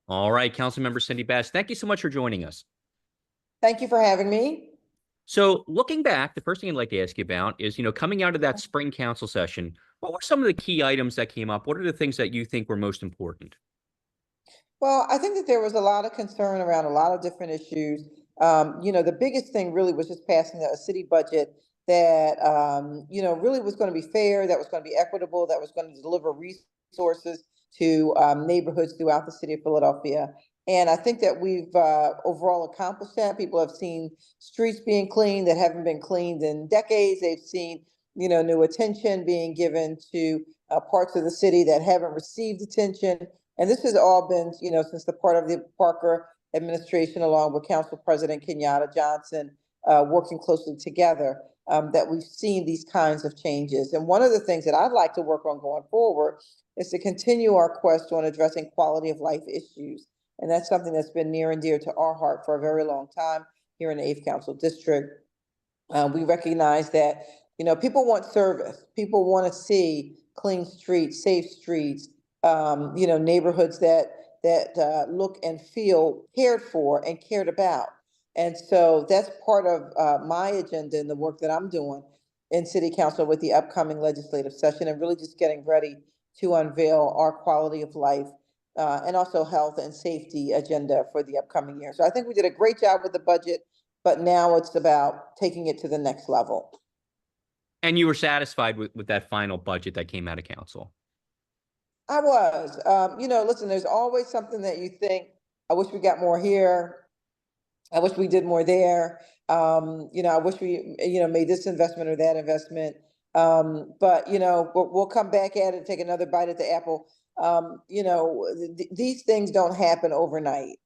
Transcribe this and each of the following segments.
All right, Councilmember Cindy Bass, thank you so much for joining us. Thank you for having me. So, looking back, the first thing I'd like to ask you about is, coming out of that spring council session, what were some of the key items that came up? What are the things that you think were most important? Well, I think that there was a lot of concern around a lot of different issues. The biggest thing really was just passing a city budget that, really was going to be fair, that was going to be equitable, that was going to deliver resources to neighborhoods throughout the city of Philadelphia. And I think that we've overall accomplished that. People have seen streets being cleaned that haven't been cleaned in decades. They've seen, new attention being given to parts of the city that haven't received attention. And this has all been, since the part of the Parker administration, along with Council President Kenyatta Johnson, working closely together, that we've seen these kinds of changes. And one of the things that I'd like to work on going forward is to continue our quest on addressing quality of life issues. And that's something that's been near and dear to our heart for a very long time here in the 8th Council District. We recognize that, people want service. People want to see clean streets, safe streets, neighborhoods that look and feel cared for and cared about. And so that's part of my agenda and the work that I'm doing in City Council with the upcoming legislative session, and really just getting ready to unveil our quality of life and also health and safety agenda for the upcoming year. So I think we did a great job with the budget, but now it's about taking it to the next level. And you were satisfied with that final budget that came out of council? I was. Listen, there's always something that you think, I wish we got more here. I wish we did more there. I wish we, made this investment or that investment. But, we'll come back at it and take another bite at the apple. These things don't happen overnight.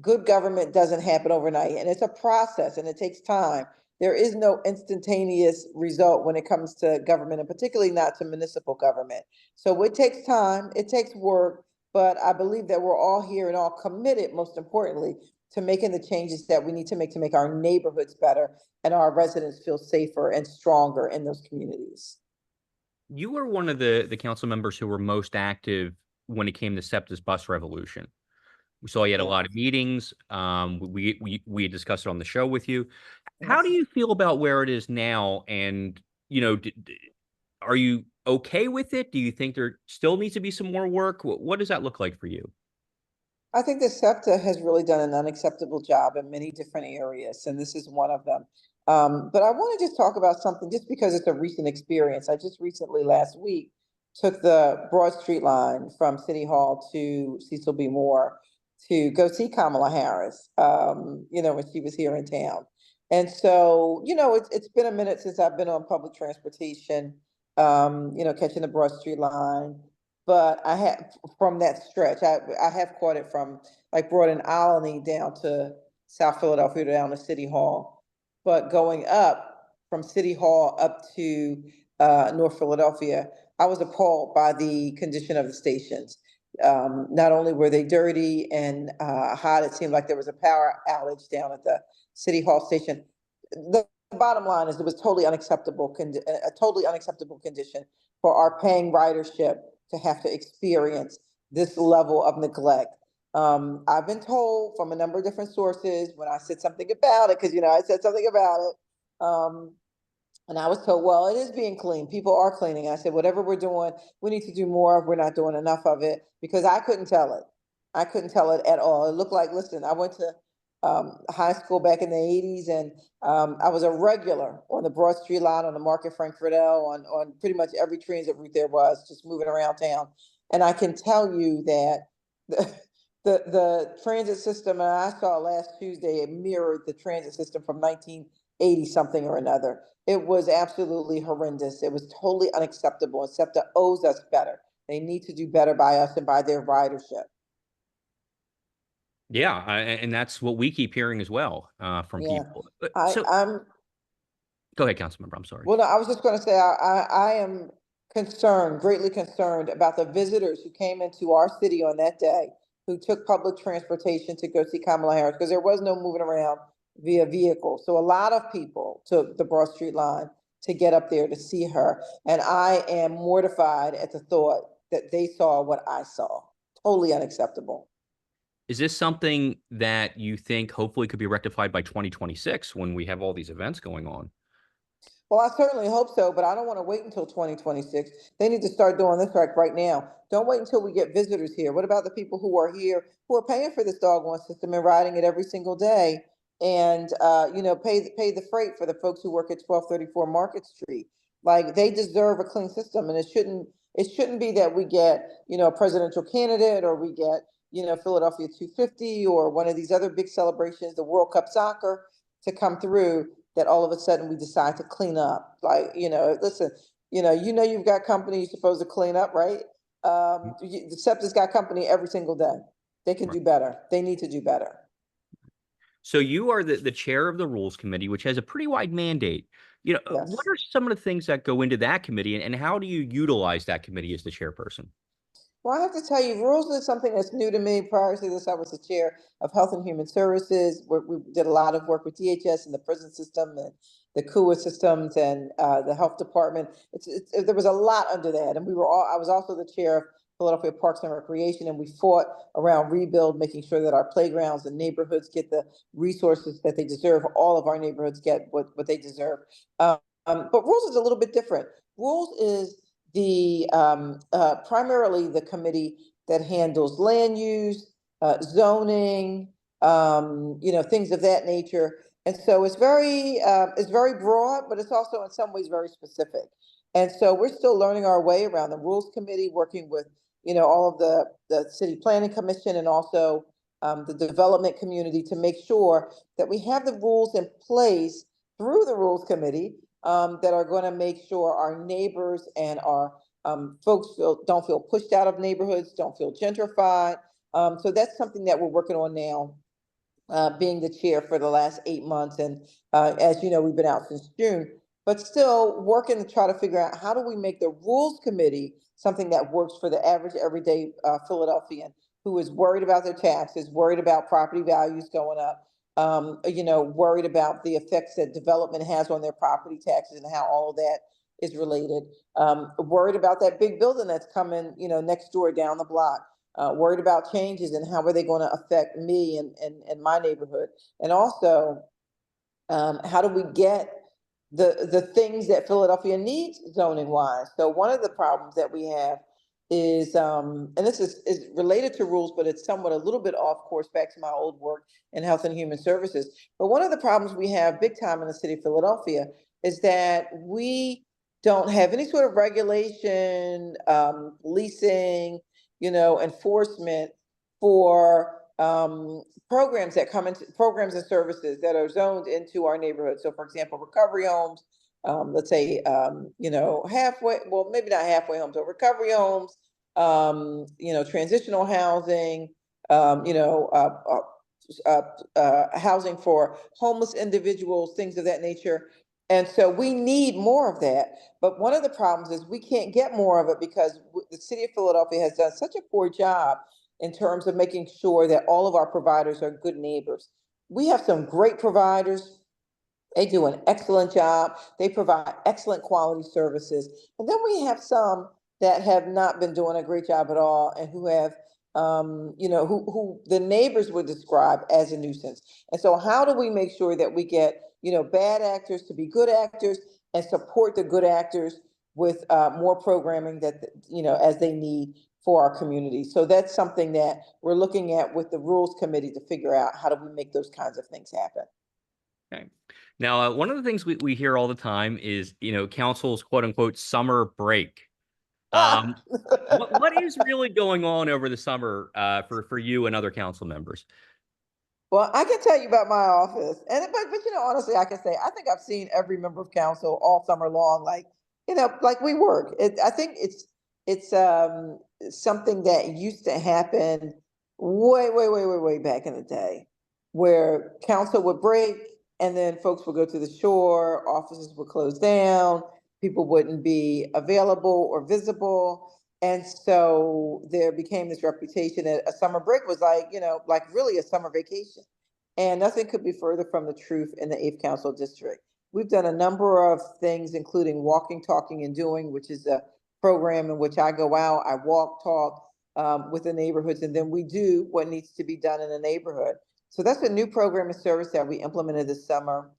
Good government doesn't happen overnight, and it's a process and it takes time. There is no instantaneous result when it comes to government, and particularly not to municipal government. So it takes time, it takes work, but I believe that we're all here and all committed, most importantly, to making the changes that we need to make our neighborhoods better and our residents feel safer and stronger in those communities. You were one of the council members who were most active when it came to SEPTA's bus revolution. We saw you had a lot of Yes. meetings. We had discussed it on the show with you. How do Yes. you feel about where it is now? And are you okay with it? Do you think there still needs to be some more work? What does that look like for you? I think that SEPTA has really done an unacceptable job in many different areas, and this is one of them. But I want to just talk about something just because it's a recent experience. I just recently, last week, took the Broad Street line from City Hall to Cecil B. Moore to go see Kamala Harris, when she was here in town. And so, it's been a minute since I've been on public transportation, catching the Broad Street line. But I have from that stretch, I have caught it from like Broad and Alany down to South Philadelphia down to City Hall. But going up from City Hall up to North Philadelphia, I was appalled by the condition of the stations. Not only were they dirty and hot, it seemed like there was a power outage down at the City Hall station. The bottom line is it was totally unacceptable, a totally unacceptable condition for our paying ridership to have to experience this level of neglect. I've been told from a number of different sources when I said something about it, because I said something about it. And I was told, well, it is being cleaned. People are cleaning. I said, whatever we're doing, we need to do more. We're not doing enough of it, because I couldn't tell it. I couldn't tell it at all. It looked like, listen, I went to high school back in the 80s, and I was a regular on the Broad Street line, on the Market Frankfurt L, on pretty much every transit route there was, just moving around town. And I can tell you that the transit system, and I saw last Tuesday, it mirrored the transit system from 1980 something or another. It was absolutely horrendous. It was totally unacceptable. And SEPTA owes us better. They need to do better by us and by their ridership. Yeah, and that's what we keep hearing as well from Yeah, people. I, So I'm go ahead, Councilmember. I'm sorry. Well, no, I was just going to say, I am concerned, greatly concerned about the visitors who came into our city on that day, who took public transportation to go see Kamala Harris, because there was no moving around via vehicle. So a lot of people took the Broad Street line to get up there to see her. And I am mortified at the thought that they saw what I saw. Totally unacceptable. Is this something that you think hopefully could be rectified by 2026 when we have all these events going on? Well, I certainly hope so, but I don't want to wait until 2026. They need to start doing this right now. Don't wait until we get visitors here. What about the people who are here who are paying for this doggone system and riding it every single day, and pay the freight for the folks who work at 1234 Market Street? Like, they deserve a clean system, and it shouldn't be that we get a presidential candidate, or we get Philadelphia 250, or one of these other big celebrations, the World Cup soccer, to come through, that all of a sudden we decide to clean up. Like, listen, you've got company you're supposed to clean up, right? The SEPTA's got company every single day. They can do better. They need to do better. So you are the chair of the Rules Committee, which has a pretty wide mandate. What Yes. are some of the things that go into that committee, and how do you utilize that committee as the chairperson? Well, I have to tell you, rules is something that's new to me. Prior to this, I was the chair of Health and Human Services, where we did a lot of work with DHS and the prison system and the CUA systems, and the health department. There was a lot under that, and I was also the chair of Philadelphia Parks and Recreation, and we fought around rebuild, making sure that our playgrounds and neighborhoods get the resources that they deserve. All of our neighborhoods get what they deserve. But rules is a little bit different. Rules is the primarily the committee that handles land use, zoning, things of that nature. And so it's very broad, but it's also in some ways very specific. And so we're still learning our way around the rules committee, working with all of the city planning commission, and also the development community, to make sure that we have the rules in place through the rules committee, that are going to make sure our neighbors and our folks don't feel pushed out of neighborhoods, don't feel gentrified. So that's something that we're working on now, being the chair for the last 8 months. And as you know, we've been out since June, but still working to try to figure out, how do we make the rules committee something that works for the average everyday Philadelphian, who is worried about their taxes, worried about property values going up, worried about the effects that development has on their property taxes and how all of that is related. Worried about that big building that's coming, next door down the block. Worried about changes and how are they going to affect me and my neighborhood. And also, how do we get the things that Philadelphia needs zoning wise? So one of the problems that we have is, and this is related to rules, but it's somewhat a little bit off course, back to my old work in Health and Human Services. But one of the problems we have big time in the city of Philadelphia is that we don't have any sort of regulation, leasing, enforcement for programs and services that are zoned into our neighborhood. So, for example, recovery homes, let's say, halfway, well, maybe not halfway homes, but recovery homes, transitional housing, um, you know, uh, housing for homeless individuals, things of that nature. And so we need more of that. But one of the problems is we can't get more of it because the city of Philadelphia has done such a poor job in terms of making sure that all of our providers are good neighbors. We have some great providers. They do an excellent job. They provide excellent quality services. And then we have some that have not been doing a great job at all, and who have, who the neighbors would describe as a nuisance. And so how do we make sure that we get, bad actors to be good actors, and support the good actors with more programming that, as they need for our community? So that's something that we're looking at with the Rules Committee, to figure out how do we make those kinds of things happen. Okay. Now, one of the things we hear all the time is, council's quote unquote summer break. Ah! What is really going on over the summer for you and other council members? Well, I can tell you about my office, and but honestly, I can say I think I've seen every member of council all summer long. Like, like we work. I think it's something that used to happen way back in the day, where council would break, and then folks would go to the shore, offices would close down, people wouldn't be available or visible. And so there became this reputation that a summer break was like, like really a summer vacation. And nothing could be further from the truth in the 8th Council District. We've done a number of things, including Walking, Talking, and Doing, which is a program in which I go out, I walk, talk, with the neighborhoods, and then we do what needs to be done in a neighborhood. So that's a new program and service that we implemented this summer,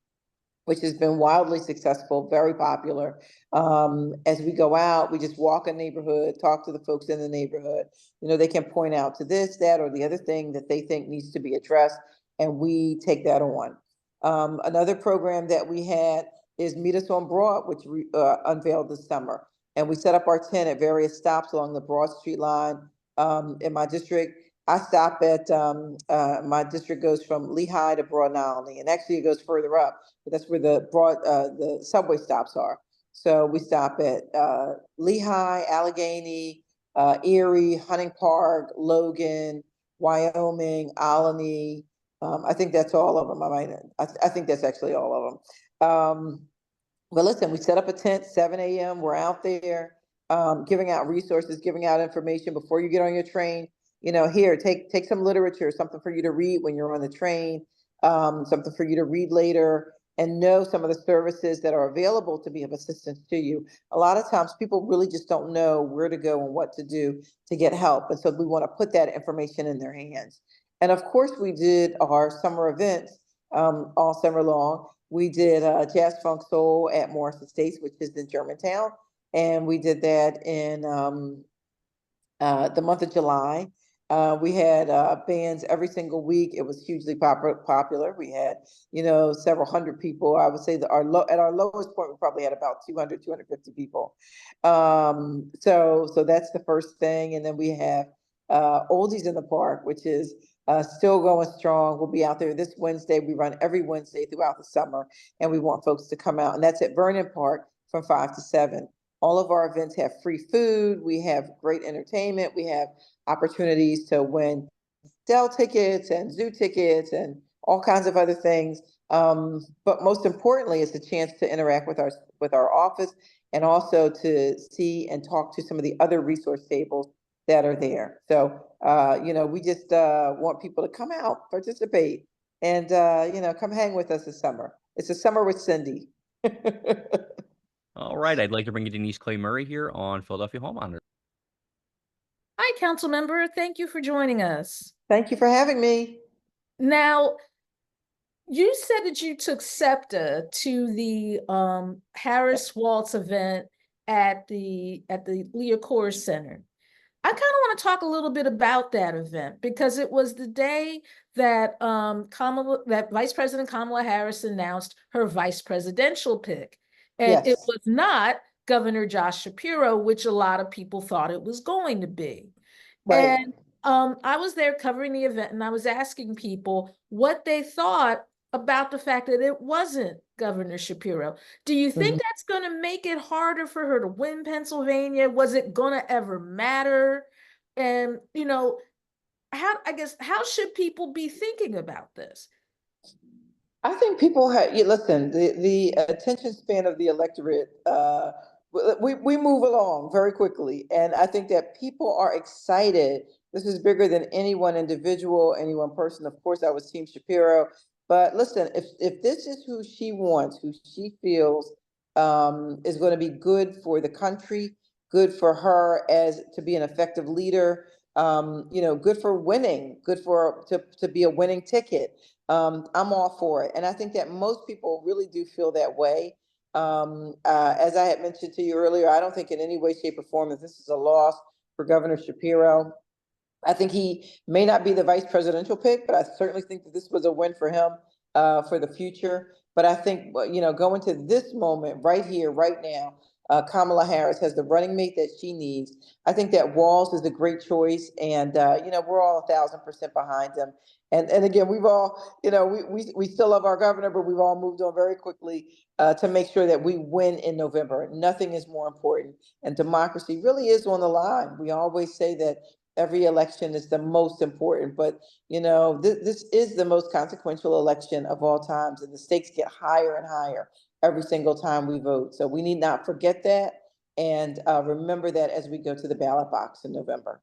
which has been wildly successful, very popular. As we go out, we just walk a neighborhood, talk to the folks in the neighborhood. They can point out to this, that, or the other thing that they think needs to be addressed, and we take that on. Another program that we had is Meet Us on Broad, which we unveiled this summer. And we set up our tent at various stops along the Broad Street line in my district. I stop at, my district goes from Lehigh to Broad Nominee, and actually it goes further up, but that's where the subway stops are. So we stop at Lehigh, Allegheny, Erie, Hunting Park, Logan, Wyoming, Alany. I think that's all of them. I think that's actually all of them. But listen, we set up a tent, 7 a.m. We're out there giving out resources, giving out information before you get on your train. Here, take some literature, something for you to read when you're on the train, something for you to read later, and know some of the services that are available to be of assistance to you. A lot of times people really just don't know where to go and what to do to get help. And so we want to put that information in their hands. And of course, we did our summer events all summer long. We did Jazz Funk Soul at Morris Estates, which is in Germantown. And we did that in the month of July. We had bands every single week. It was hugely popular. We had, several hundred people. I would say that at our lowest point, we probably had about 200, 250 people. So that's the first thing. And then we have Oldies in the Park, which is still going strong. We'll be out there this Wednesday. We run every Wednesday throughout the summer, and we want folks to come out. And that's at Vernon Park from 5 to 7. All of our events have free food. We have great entertainment. We have opportunities to win Dell tickets and zoo tickets and all kinds of other things. But most importantly, it's a chance to interact with our office, and also to see and talk to some of the other resource tables that are there. So, we just want people to come out, participate, and, come hang with us this summer. It's a summer with Cindy. All right, I'd like to bring you Denise Clay Murray here on Philadelphia Hall Monitor. Hi, Councilmember. Thank you for joining us. Thank you for having me. Now, you said that you took SEPTA to the Harris Waltz event at the Leah Core Center. I kind of want to talk a little bit about that event, because it was the day that that Vice President Kamala Harris announced her vice presidential pick. And it Yes. was not Governor Josh Shapiro, which a lot of people thought it was going to be. Right. And I was there covering the event, and I was asking people what they thought about the fact that it wasn't Governor Shapiro. Do you think that's going to make it harder for her to win Pennsylvania? Was it going to ever matter? And, how should people be thinking about this? I think people listen, the attention span of the electorate, we move along very quickly. And I think that people are excited. This is bigger than any one individual, any one person. Of course, I was Team Shapiro. But listen, if this is who she wants, who she feels is going to be good for the country, good for her as to be an effective leader, good for winning, good to be a winning ticket. I'm all for it. And I think that most people really do feel that way. As I had mentioned to you earlier, I don't think in any way, shape, or form that this is a loss for Governor Shapiro. I think he may not be the vice presidential pick, but I certainly think that this was a win for him for the future. But I think, going to this moment right here, right now, Kamala Harris has the running mate that she needs. I think that Walz is a great choice, and we're all 1,000% behind him. And again, we've all, we still love our governor, but we've all moved on very quickly to make sure that we win in November. Nothing is more important, and democracy really is on the line. We always say that every election is the most important, but this is the most consequential election of all times, and the stakes get higher and higher every single time we vote. So we need not forget that, and remember that as we go to the ballot box in November.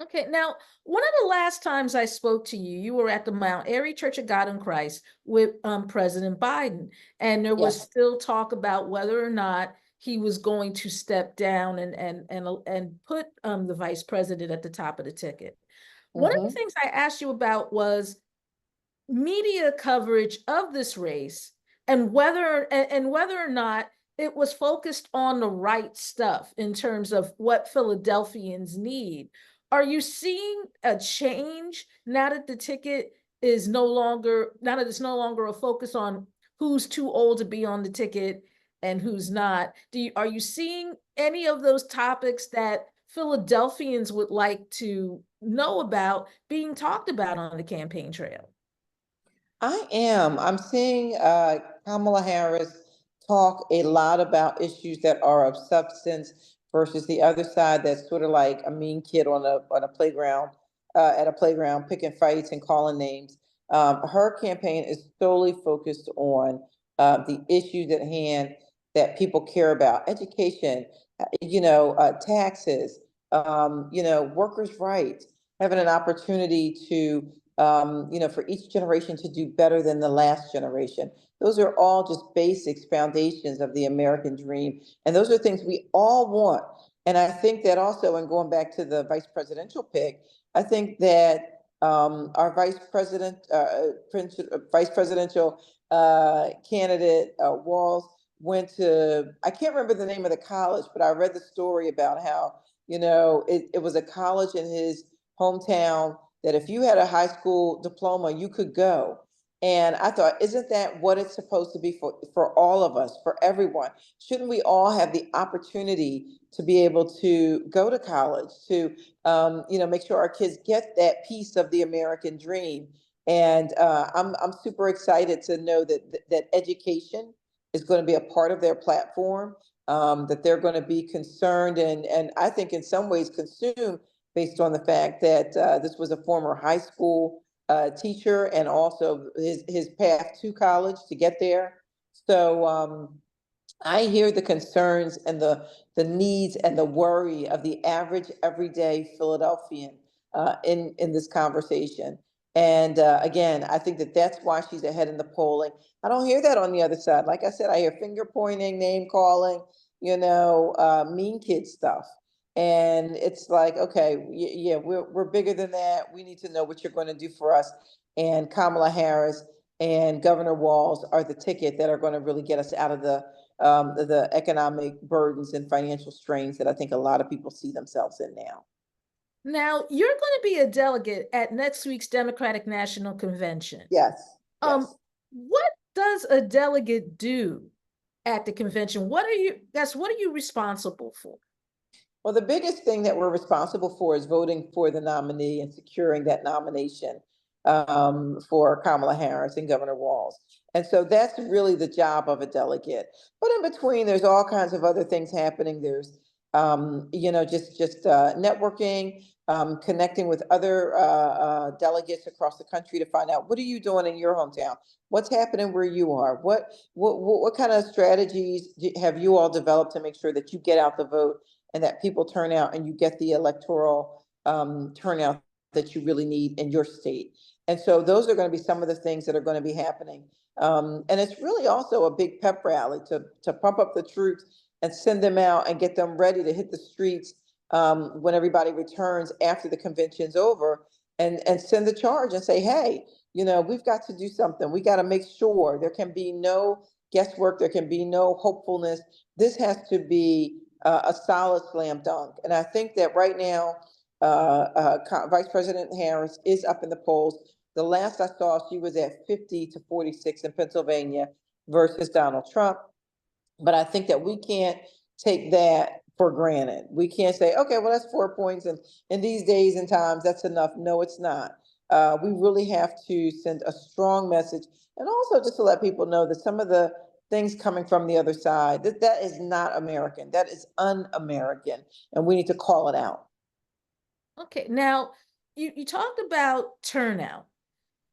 Okay, now, one of the last times I spoke to you, you were at the Mount Airy Church of God in Christ with President Biden, and there was still talk about whether or not he was going to step down and put the vice president at the top of the ticket. One of the things I asked you about was media coverage of this race and whether or not it was focused on the right stuff in terms of what Philadelphians need. Are you seeing a change now that the ticket is now that it's no longer a focus on who's too old to be on the ticket and who's not? Are you seeing any of those topics that Philadelphians would like to know about being talked about on the campaign trail? I am. I'm seeing Kamala Harris talk a lot about issues that are of substance versus the other side that's sort of like a mean kid on a playground, at a playground, picking fights and calling names. Her campaign is solely focused on the issues at hand that people care about: education, taxes, workers' rights, having an opportunity to for each generation to do better than the last generation. Those are all just basics, foundations of the American dream. And those are things we all want. And I think that also, and going back to the vice presidential pick, I think that our vice presidential candidate, Walz, went to, I can't remember the name of the college, but I read the story about how, it was a college in his hometown that if you had a high school diploma, you could go. And I thought, isn't that what it's supposed to be for all of us, for everyone? Shouldn't we all have the opportunity to be able to go to college, to make sure our kids get that piece of the American dream? And I'm super excited to know that education is going to be a part of their platform, that they're going to be concerned and I think in some ways consumed based on the fact that this was a former high school teacher and also his path to college to get there. So I hear the concerns and the needs and the worry of the average everyday Philadelphian in this conversation. And again, I think that that's why she's ahead in the polling. I don't hear that on the other side. Like I said, I hear finger pointing, name calling, mean kid stuff. And it's like, okay, yeah, we're bigger than that. We need to know what you're going to do for us. And Kamala Harris and Governor Walz are the ticket that are going to really get us out of the economic burdens and financial strains that I think a lot of people see themselves in now. Now, you're going to be a delegate at next week's Democratic National Convention. Yes. Yes. What does a delegate do at the convention? What are you responsible for? Well, the biggest thing that we're responsible for is voting for the nominee and securing that nomination for Kamala Harris and Governor Walz. And so that's really the job of a delegate. But in between, there's all kinds of other things happening. There's, just networking, connecting with other delegates across the country to find out what are you doing in your hometown? What's happening where you are? What kind of strategies have you all developed to make sure that you get out the vote and that people turn out and you get the electoral turnout that you really need in your state? And so those are going to be some of the things that are going to be happening. And it's really also a big pep rally to pump up the troops and send them out and get them ready to hit the streets when everybody returns after the convention's over, and send the charge and say, hey, we've got to do something. We got to make sure there can be no guesswork. There can be no hopefulness. This has to be a solid slam dunk. And I think that right now, Vice President Harris is up in the polls. The last I saw, she was at 50 to 46 in Pennsylvania versus Donald Trump. But I think that we can't take that for granted. We can't say, okay, well, that's 4 points. And in these days and times, that's enough. No, it's not. We really have to send a strong message. And also just to let people know that some of the things coming from the other side, that is not American. That is un-American. And we need to call it out. Okay, now you talked about turnout.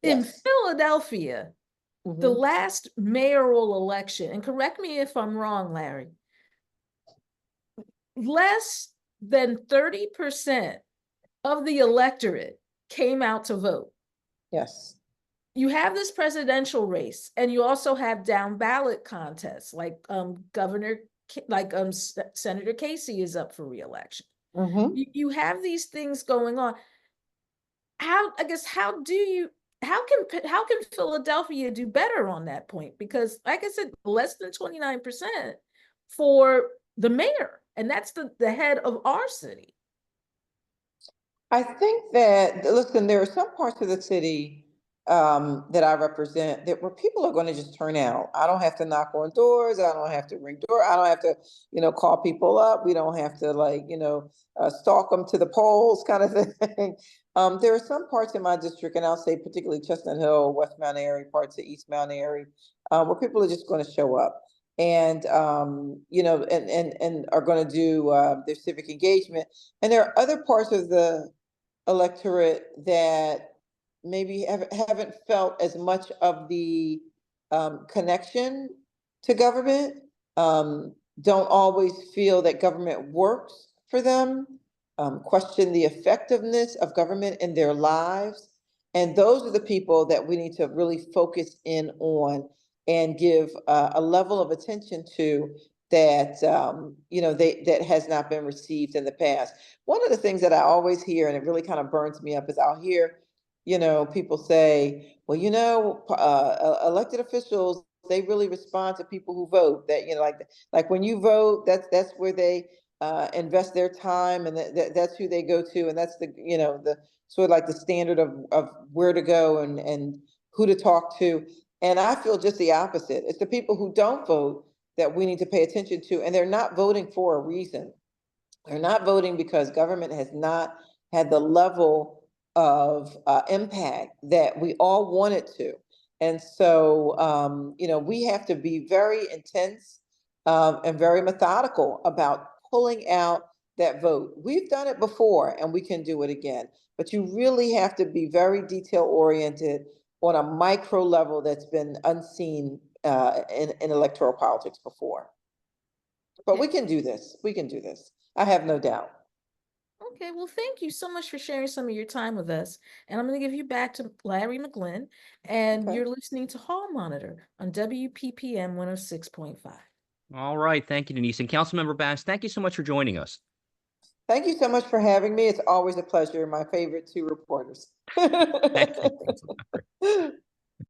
In Yes. Philadelphia, the last mayoral election, and correct me if I'm wrong, Larry, less than 30% of the electorate came out to vote. Yes. You have this presidential race, and you also have down ballot contests like Governor like Senator Casey is up for reelection. Mhm. You have these things going on. How, I guess, how can Philadelphia do better on that point? Because like I said, less than 29% for the mayor, and that's the head of our city. I think that, listen, there are some parts of the city that I represent that where people are going to just turn out. I don't have to knock on doors. I don't have to ring door. I don't have to, call people up. We don't have to stalk them to the polls kind of thing. There are some parts in my district, and I'll say particularly Chestnut Hill, West Mount Airy, parts of East Mount Airy, where people are just going to show up and and are going to do their civic engagement. And there are other parts of the electorate that maybe haven't felt as much of the connection to government, don't always feel that government works for them, question the effectiveness of government in their lives. And those are the people that we need to really focus in on and give a level of attention to that that has not been received in the past. One of the things that I always hear, and it really kind of burns me up, is I'll hear, people say, well, elected officials, they really respond to people who vote. That, like when you vote, that's where they invest their time, and that's who they go to, and that's the sort of like the standard of where to go and who to talk to. And I feel just the opposite. It's the people who don't vote that we need to pay attention to, and they're not voting for a reason. They're not voting because government has not had the level of impact that we all want it to. And so, we have to be very intense and very methodical about pulling out that vote. We've done it before and we can do it again, but you really have to be very detail oriented on a micro level that's been unseen in electoral politics before. But we can do this. We can do this. I have no doubt. Okay, well, thank you so much for sharing some of your time with us. And I'm going to give you back to Larry McGlynn, and Okay. you're listening to Hall Monitor on WPPM 106.5. All right. Thank you, Denise. And Councilmember Bass, thank you so much for joining us. Thank you so much for having me. It's always a pleasure. My favorite two reporters. Thank you, Councilmember.